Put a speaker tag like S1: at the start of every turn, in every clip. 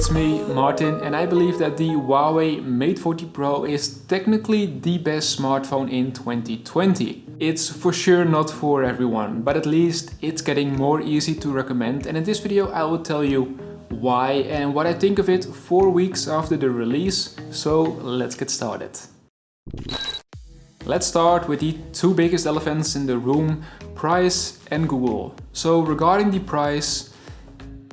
S1: it's me, Martijn, and I believe that the Huawei Mate 40 Pro is technically the best smartphone in 2020. It's for sure not for everyone, but at least it's getting more easy to recommend, and in this video I will tell you why and what I think of it 4 weeks after the release, so let's get started. Let's start with the two biggest elephants in the room, price and Google. So regarding the price,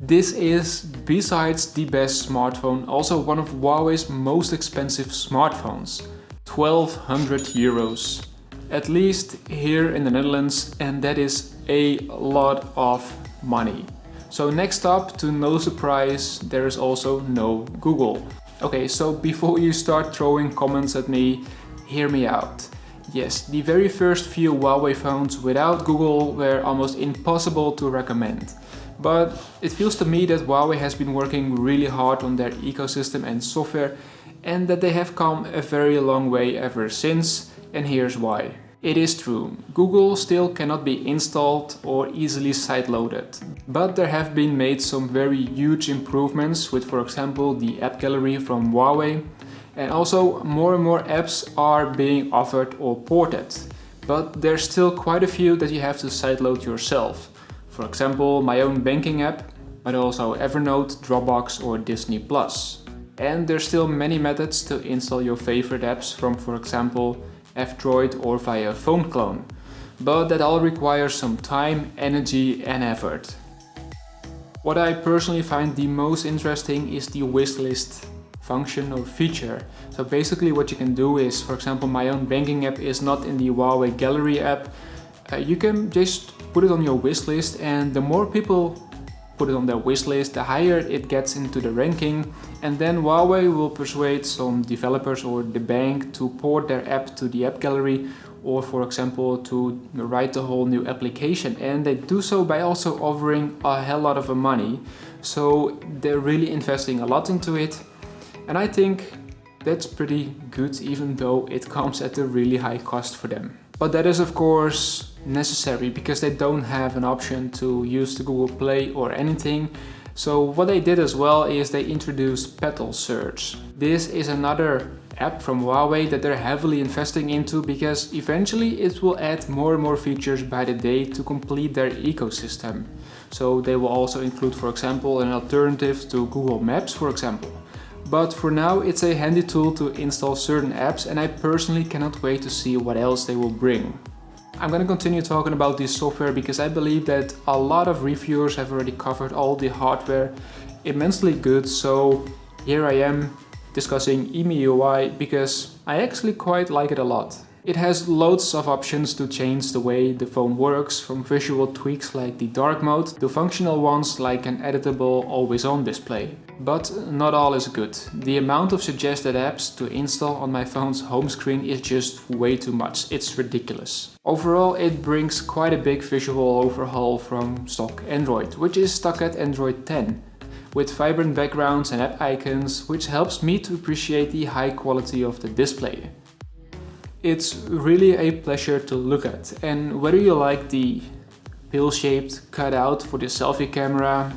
S1: this is, besides the best smartphone, also one of Huawei's most expensive smartphones. 1,200 euros. At least here in the Netherlands, and that is a lot of money. So next up, to no surprise, there is also no Google. Okay, so before you start throwing comments at me, hear me out. Yes, the very first few Huawei phones without Google were almost impossible to recommend. But it feels to me that Huawei has been working really hard on their ecosystem and software, and that they have come a very long way ever since, and here's why. It is true, Google still cannot be installed or easily sideloaded, but there have been made some very huge improvements with, for example, the app gallery from Huawei, and also more and more apps are being offered or ported, but there's still quite a few that you have to sideload yourself. For example, my own banking app, but also Evernote, Dropbox or Disney+. And there's still many methods to install your favorite apps from, for example, F-Droid or via phone clone. But that all requires some time, energy and effort. What I personally find the most interesting is the wishlist function or feature. So basically what you can do is, for example, my own banking app is not in the Huawei Gallery app. You can just put it on your wish list, and the more people put it on their wish list, the higher it gets into the ranking, and then Huawei will persuade some developers or the bank to port their app to the app gallery, or for example to write a whole new application, and they do so by also offering a hell lot of money. So they're really investing a lot into it, and I think that's pretty good, even though it comes at a really high cost for them. But that is of course necessary because they don't have an option to use the Google Play or anything. So what they did as well is they introduced Petal Search. This is another app from Huawei that they're heavily investing into because eventually it will add more and more features by the day to complete their ecosystem. So they will also include, for example, an alternative to Google Maps, for example. But for now it's a handy tool to install certain apps, and I personally cannot wait to see what else they will bring. I'm gonna continue talking about this software because I believe that a lot of reviewers have already covered all the hardware immensely good, so here I am discussing EMUI because I actually quite like it a lot. It has loads of options to change the way the phone works, from visual tweaks like the dark mode to functional ones like an editable always-on display. But not all is good. The amount of suggested apps to install on my phone's home screen is just way too much. It's ridiculous. Overall, it brings quite a big visual overhaul from stock Android, which is stuck at Android 10, with vibrant backgrounds and app icons, which helps me to appreciate the high quality of the display. It's really a pleasure to look at, and whether you like the pill-shaped cutout for the selfie camera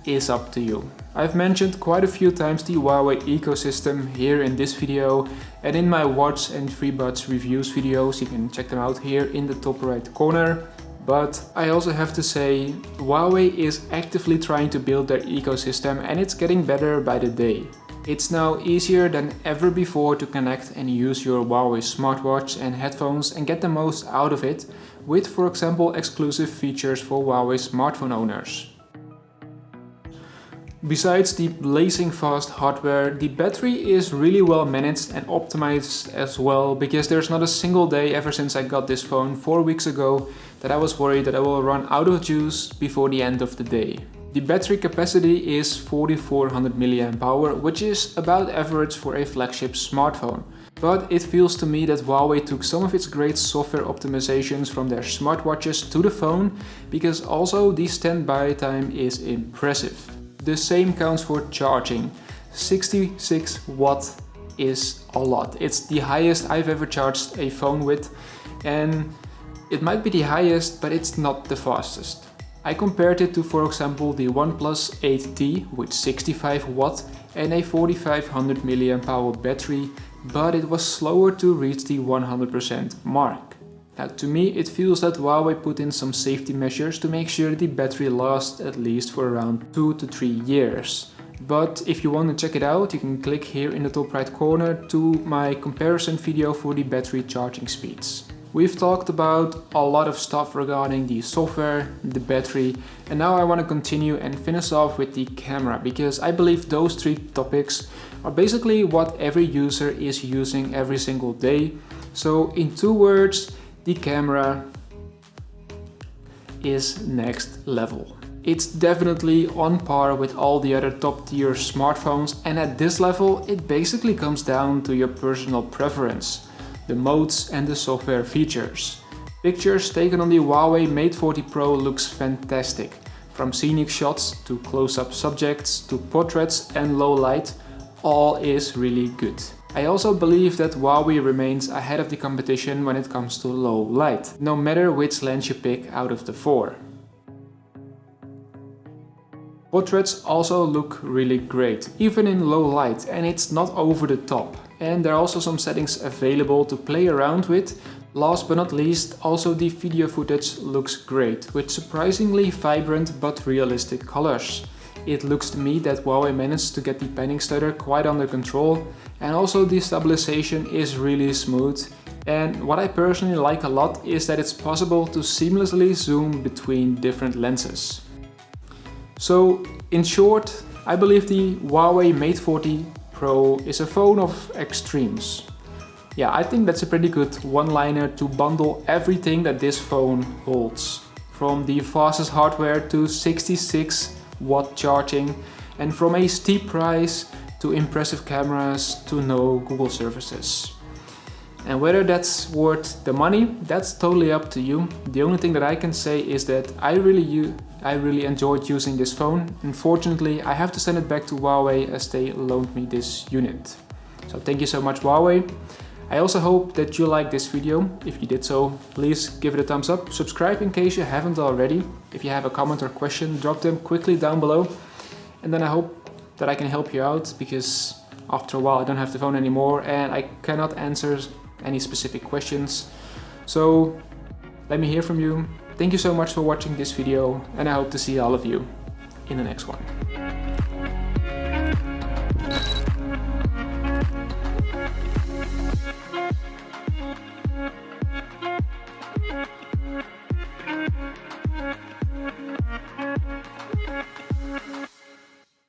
S1: is up to you. I've mentioned quite a few times the Huawei ecosystem here in this video and in my watch and FreeBuds reviews videos. You can check them out here in the top right corner. But I also have to say, Huawei is actively trying to build their ecosystem, and it's getting better by the day. It's now easier than ever before to connect and use your Huawei smartwatch and headphones and get the most out of it with, for example, exclusive features for Huawei smartphone owners. Besides the blazing fast hardware, the battery is really well managed and optimized as well, because there's not a single day ever since I got this phone 4 weeks ago that I was worried that I will run out of juice before the end of the day. The battery capacity is 4400 mAh, which is about average for a flagship smartphone. But it feels to me that Huawei took some of its great software optimizations from their smartwatches to the phone, because also the standby time is impressive. The same counts for charging. 66 watt is a lot. It's the highest I've ever charged a phone with, and it might be the highest, but it's not the fastest. I compared it to, for example, the OnePlus 8T with 65 watt and a 4500 mAh battery, but it was slower to reach the 100% mark. Now, to me, it feels that Huawei put in some safety measures to make sure the battery lasts at least for around 2 to 3 years. But if you want to check it out, you can click here in the top right corner to my comparison video for the battery charging speeds. We've talked about a lot of stuff regarding the software, the battery, and now I want to continue and finish off with the camera, because I believe those three topics are basically what every user is using every single day. So in 2 words, the camera is next level. It's definitely on par with all the other top tier smartphones, and at this level it basically comes down to your personal preference, the modes and the software features. Pictures taken on the Huawei Mate 40 Pro looks fantastic. From scenic shots to close-up subjects to portraits and low light, all is really good. I also believe that Huawei remains ahead of the competition when it comes to low light, no matter which lens you pick out of the 4. Portraits also look really great, even in low light, and it's not over the top. And there are also some settings available to play around with. Last but not least, also the video footage looks great, with surprisingly vibrant but realistic colors. It looks to me that Huawei managed to get the panning stutter quite under control, and also the stabilization is really smooth. And what I personally like a lot is that it's possible to seamlessly zoom between different lenses. So in short, I believe the Huawei Mate 40 Pro is a phone of extremes. Yeah, I think that's a pretty good one-liner to bundle everything that this phone holds. From the fastest hardware to 66 watt charging, and from a steep price to impressive cameras to no Google services. And whether that's worth the money, that's totally up to you. The only thing that I can say is that I really enjoyed using this phone. Unfortunately, I have to send it back to Huawei as they loaned me this unit. So thank you so much, Huawei. I also hope that you liked this video. If you did so, please give it a thumbs up. Subscribe in case you haven't already. If you have a comment or question, drop them quickly down below. And then I hope that I can help you out, because after a while I don't have the phone anymore and I cannot answer any specific questions. So let me hear from you. Thank you so much for watching this video, and I hope to see all of you in the next one.